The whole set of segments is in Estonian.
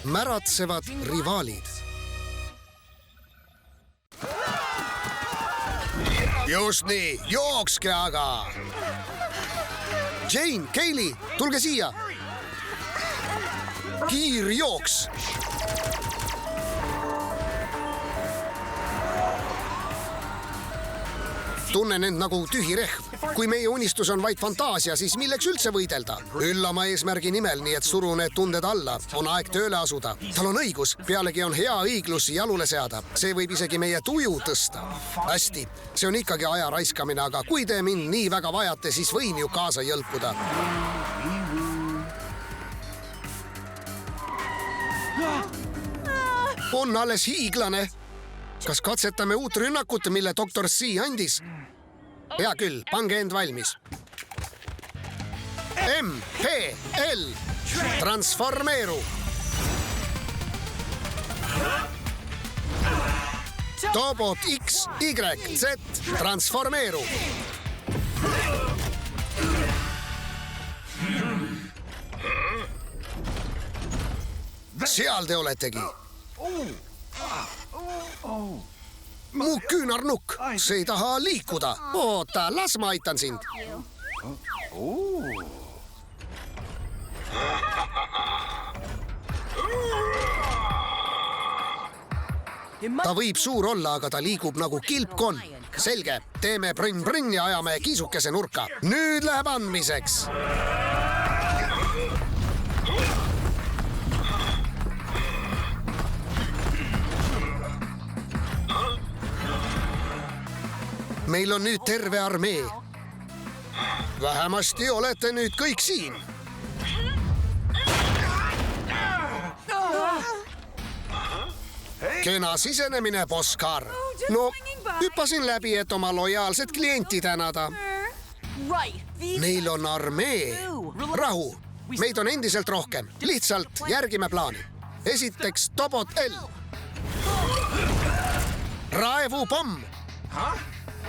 märatsevad rivaalid. Just nii, jookske aga! Jane, Kaylee, tulge siia! Kiirjooks! Tunnen end nagu tühi rehv. Kui meie unistus on vaid fantaasia, siis milleks üldse võidelda? Üllama eesmärgi nimel, nii et suru need tunded alla. On aeg tööle asuda. Tal on õigus. Pealegi on hea õiglus jalule seada. See võib isegi meie tuju tõsta. Hästi. See on ikkagi aja raiskamine, aga kui te mind nii väga vajate, siis võin ju kaasa jõlpuda. On alles hiiglane. Kas katsetame uut rünnakut, mille doktor C andis? Hea küll, pange end valmis. MPL. Transformeeru. Tobot XYZ. Transformeeru. Seal te oletegi. Mu küünarnukk, see ei taha liikuda. Oota, las ma aitan sind. Ta võib suur olla, aga ta liigub nagu kilpkonn. Selge, teeme brünn-brünn ja ajame kiisukese nurka. Nüüd läheb andmiseks. Meil on nüüd terve armee. Vähemasti olete nüüd kõik siin. Kena sisenemine, Boskar. No, hüppasin läbi, et oma lojaalset klienti tänada. Neil on armee. Rahu. Meid on endiselt rohkem. Lihtsalt järgime plaani. Esiteks Tobot L. Raevupomm.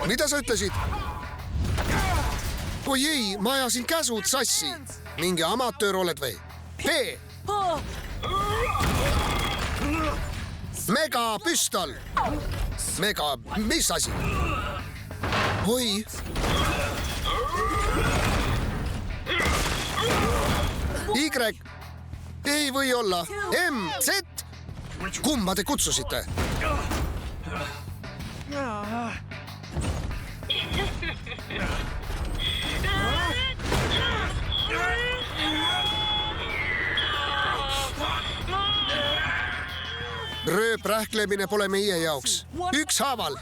Mida sa ütlesid? Oi ei, ma ajasin käsud sassi. Mingi amatöör oled või? B. Megapüstol. Mega, mis asi? Oi. Y. Ei või olla. M, Z. Kumma te kutsusite? Rööprähklemine pole meie jaoks. Ükshaaval.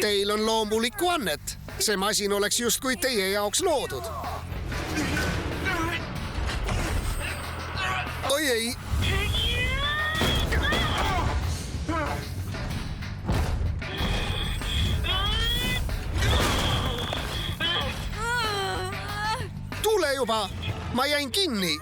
Teil on loomulikku annet. See masin oleks justkui teie jaoks loodud. Oi ei. Tule juba, ma jäin kinni.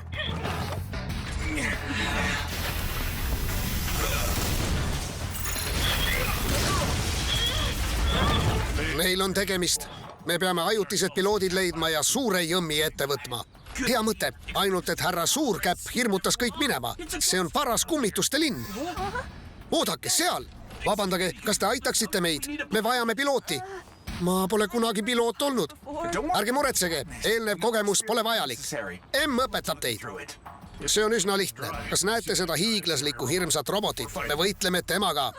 Meil on tegemist. Me peame ajutised piloodid leidma ja suure jõmmi ette võtma. Hea mõte, ainult et härra Suurkäpp hirmutas kõik minema. See on paras kummituste linn. Oodake, seal. Vabandage, kas te aitaksite meid? Me vajame pilooti. Ma pole kunagi piloot olnud. Ärge muretsege, eelnev kogemus pole vajalik. M õpetab teid. See on üsna lihtne. Kas näete seda hiiglaslikku hirmsat robotit? Me võitleme temaga.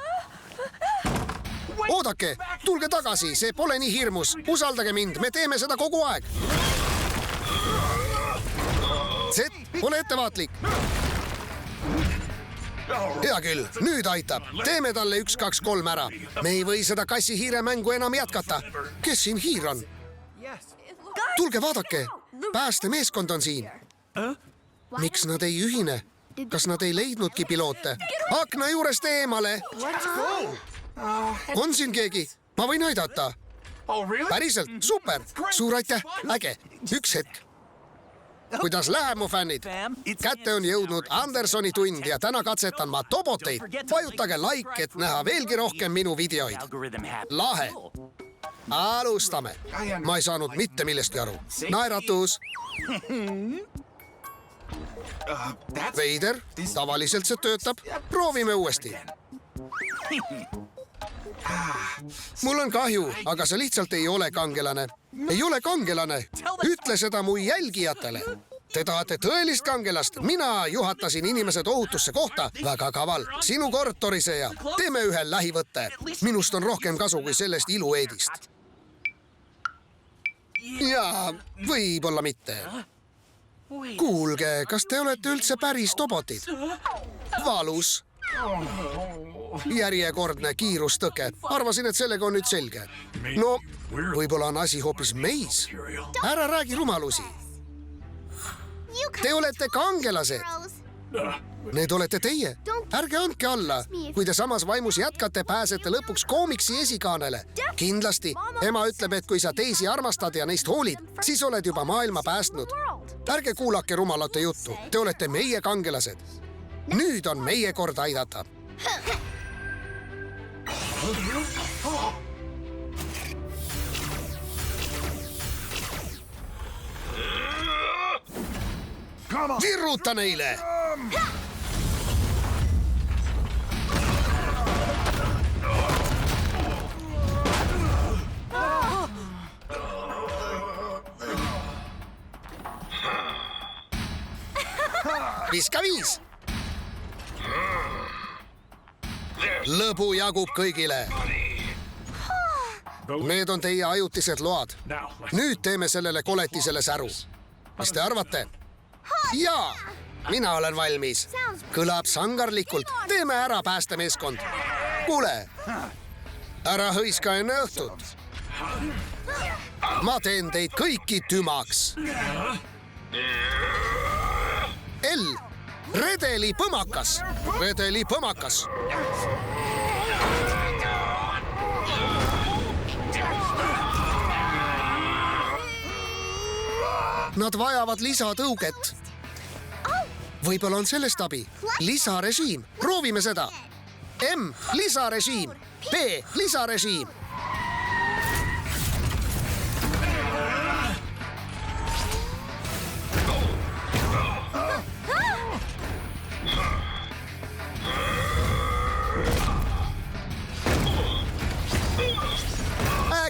Oodake, tulge tagasi, see pole nii hirmus. Usaldage mind, me teeme seda kogu aeg. Z, ole ettevaatlik. Hea küll, nüüd aitab. Teeme talle 1, 2, 3 ära. Me ei või seda kassi-hiire mängu enam jätkata. Kes siin hiir on? Tulge vaadake, päästemeeskond on siin. Miks nad ei ühine? Kas nad ei leidnudki piloote? Akna juurest eemale. On siin keegi? Ma võin aidata. Päriselt, super. Suur aitäh, äge. Üks hetk. Kuidas läheb, mu fännid? Kätte on jõudnud Andersoni tund ja täna katsetan ma toboteid. Vajutage like, et näha veelgi rohkem minu videoid. Lahe! alustame. Ma ei saanud mitte millestki aru. Naeratus. Veider, tavaliselt see töötab. Proovime uuesti. Mul on kahju, aga sa lihtsalt ei ole kangelane. Ei ole kangelane. Ütle seda mu jälgijatele. Te tahate tõelist kangelast. Mina juhatasin inimesed ohutusse kohta. Väga kaval. Sinu kord, toriseja. Teeme ühe lähivõtte. Minust on rohkem kasu kui sellest ilueedist. Ja võib-olla mitte. Kuulge, kas te olete üldse päris tobotid? Valus. Järjekordne kiirustõke. Arvasin, et sellega on nüüd selge. No, võib-olla on asi hoopis meis. Ära räägi rumalusi. Te olete kangelased. Need olete teie. Ärge andke alla. Kui te samas vaimus jätkate, pääsete lõpuks koomiksi esikaanele. Kindlasti. Ema ütleb, et kui sa teisi armastad ja neist hoolid, siis oled juba maailma päästnud. Ärge kuulake rumalate juttu. Te olete meie kangelased. Nüüd on meie kord aidata. Virruta neile! Viska viis! Lõbu jagub kõigile. Need on teie ajutised load. Nüüd teeme sellele koletisele säru. Mis te arvate? Jaa, mina olen valmis. Kõlab sangarlikult. Teeme ära, päästemeeskond. Kuule, ära hõiska enne õhtut. Ma teen teid kõiki tümaks. L. Redeli põmakas. Redeli põmakas. Nad vajavad lisatõuget. Võib-olla on sellest abi. Lisarežiim. Proovime seda. M. Lisarežiim. B. Lisarežiim.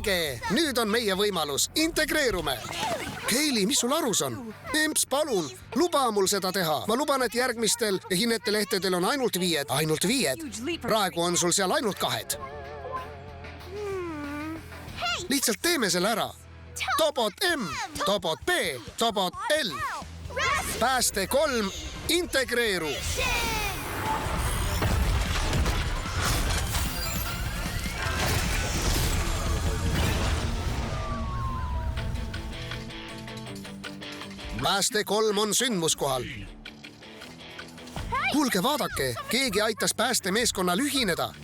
Äge. Nüüd on meie võimalus. Integreerume. Keili, mis sul arus on? Emps, palun, luba mul seda teha. Ma luban, et järgmistel hinnetelehtedel on ainult 5. Ainult 5. Praegu on sul seal ainult 2. Lihtsalt teeme selle ära. Tobot M, Tobot B, Tobot L. Pääste 3, integreeru. Pääste 3 on sündmuskohal. Kuulge, vaadake, keegi aitas päästemeeskonnal ühineda.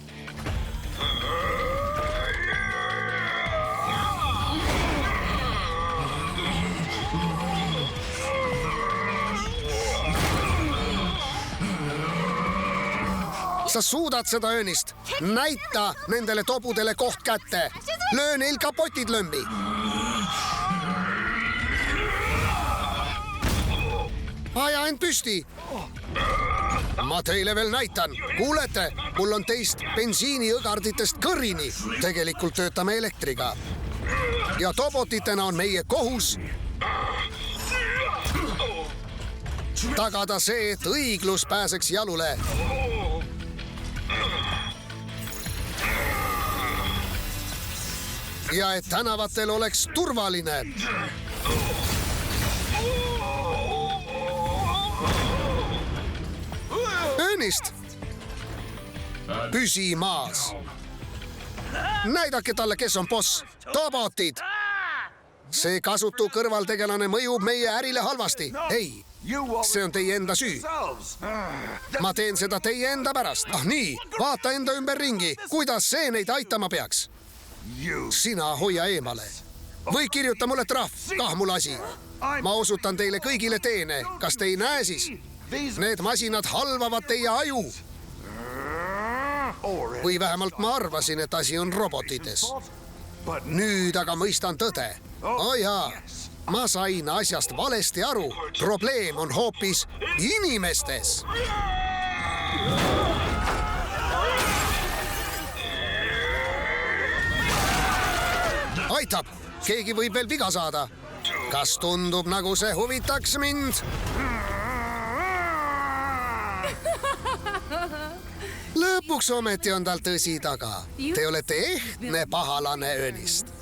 Sa suudad seda, Öönist. Näita nendele tobudele koht kätte. Löö neil kapotid lömbi. Aja end püsti. Ma teile veel näitan. Kuulete, mul on teist bensiiniõgarditest kõrini. Tegelikult töötame elektriga. Ja tobotitena on meie kohus tagada see, et õiglus pääseks jalule. Ja et tänavatel oleks turvaline. Öönist. Püsi maas. Näidake talle, kes on boss. Tobotid. See kasutu kõrvaltegelane mõjub meie ärile halvasti. Ei, see on teie enda süü. Ma teen seda teie enda pärast. Ah nii, vaata enda ümber ringi. Kuidas see neid aitama peaks? Sina hoia eemale. Või kirjuta mulle trahv, kah mul asi. Ma osutan teile kõigile teene. Kas te ei näe siis? Need masinad halvavad teie aju. Või vähemalt ma arvasin, et asi on robotites. nüüd aga mõistan tõde. Oh jaa, ma sain asjast valesti aru. Probleem on hoopis inimestes. Aitab, keegi võib veel viga saada. Kas tundub, nagu see huvitaks mind? Lõpuks ometi on tal tõsi taga. Te olete ehtne pahalane öönist.